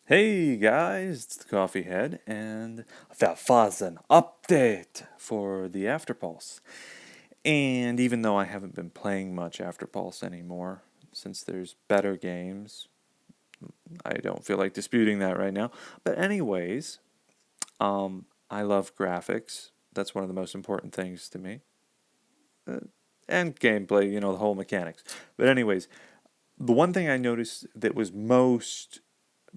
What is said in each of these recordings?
Hey guys, it's the CoffeeHead, and that was an update for the Afterpulse. And even though I haven't been playing much Afterpulse anymore, since there's better games, I don't feel like disputing that right now. But anyways, I love graphics. That's one of the most important things to me. Uh, and gameplay, the whole mechanics. But anyways, the one thing I noticed that was most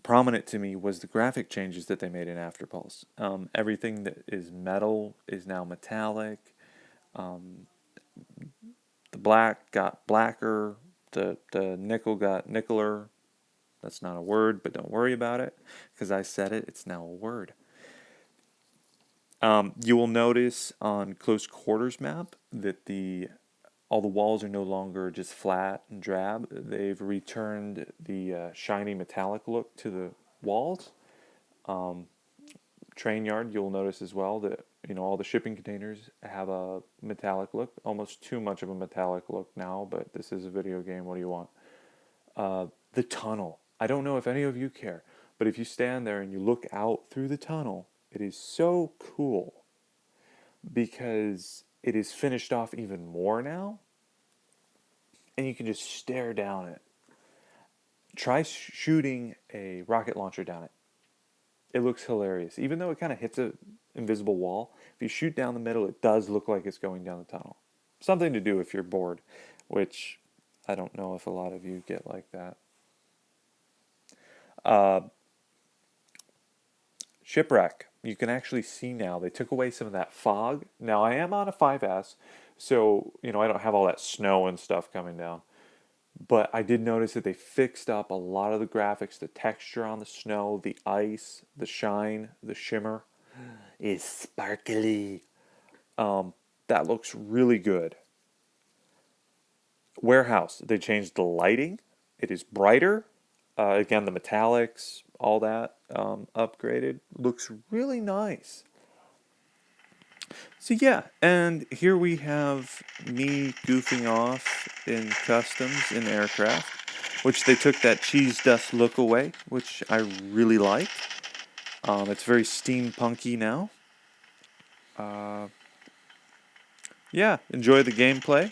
prominent to me was the graphic changes that they made in Afterpulse. Everything that is metal is now metallic. Um, the black got blacker. The nickel got nickeler. That's not a word, but don't worry about it because I said it. It's now a word. You will notice on close quarters map that the all the walls are no longer just flat and drab. They've returned the shiny metallic look to the walls. Um, Train yard, you'll notice as well that all the shipping containers have a metallic look, almost too much of a metallic look now. But this is a video game. What do you want? The tunnel. I don't know if any of you care, but if you stand there and you look out through the tunnel, it is so cool because it is finished off even more now, and you can just stare down it. Try shooting a rocket launcher down it. It looks hilarious. Even though it kind of hits a invisible wall, if you shoot down the middle, it does look like it's going down the tunnel. Something to do if you're bored, which I don't know if a lot of you get like that. Uh, Shipwreck. You can actually see now. They took away some of that fog. Now I am on a 5S, so I don't have all that snow and stuff coming down. But I did notice that they fixed up a lot of the graphics, the texture on the snow, the ice, the shine, the shimmer is sparkly. That looks really good. Warehouse, they changed the lighting. It is brighter. Again, the metallics, all that upgraded. Looks really nice. So yeah, and here we have me goofing off in customs in aircraft, which they took that cheese dust look away, which I really like. It's very steampunky now. Uh, yeah, enjoy the gameplay.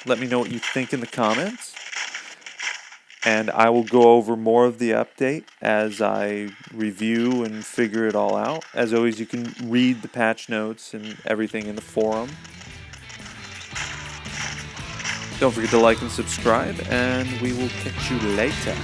Let me know what you think in the comments. And I will go over more of the update as I review and figure it all out. As always, you can read the patch notes and everything in the forum. Don't forget to like and subscribe, and we will catch you later.